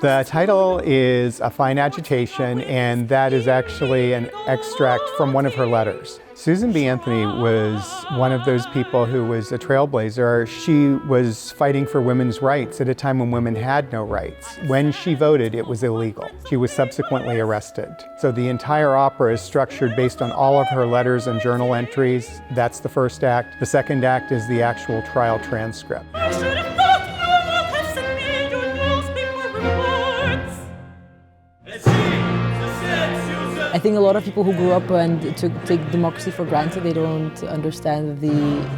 The title is A Fine Agitation, and that is actually an extract from one of her letters. Susan B. Anthony was one of those people who was a trailblazer. She was fighting for women's rights at a time when women had no rights. When she voted, it was illegal. She was subsequently arrested. So the entire opera is structured based on all of her letters and journal entries. That's the first act. The second act is the actual trial transcript. I think a lot of people who grew up and take democracy for granted, they don't understand the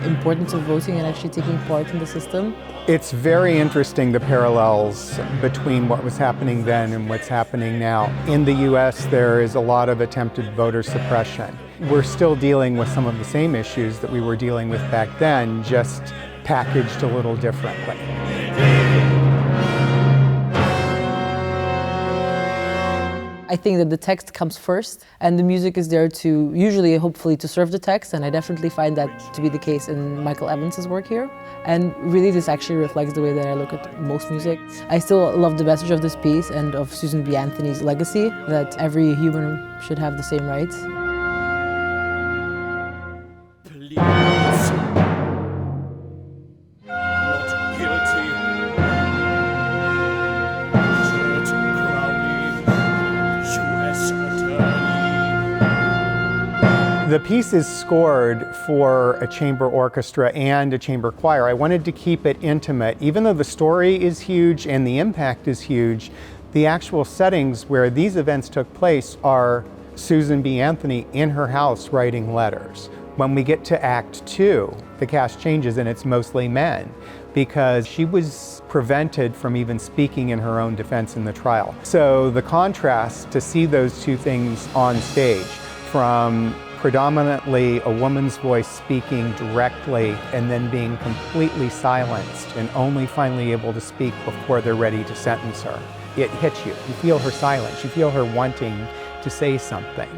importance of voting and actually taking part in the system. It's very interesting, the parallels between what was happening then and what's happening now. In the US, there is a lot of attempted voter suppression. We're still dealing with some of the same issues that we were dealing with back then, just packaged a little differently. I think that the text comes first and the music is there to, usually, hopefully, to serve the text, and I definitely find that to be the case in Michael Evans's work here. And really this actually reflects the way that I look at most music. I still love the message of this piece and of Susan B. Anthony's legacy, that every human should have the same rights. The piece is scored for a chamber orchestra and a chamber choir. I wanted to keep it intimate. Even though the story is huge and the impact is huge, the actual settings where these events took place are Susan B. Anthony in her house writing letters. When we get to Act 2, the cast changes and it's mostly men, because she was prevented from even speaking in her own defense in the trial. So the contrast to see those two things on stage, from predominantly a woman's voice speaking directly and then being completely silenced and only finally able to speak before they're ready to sentence her. It hits you. You feel her silence. You feel her wanting to say something.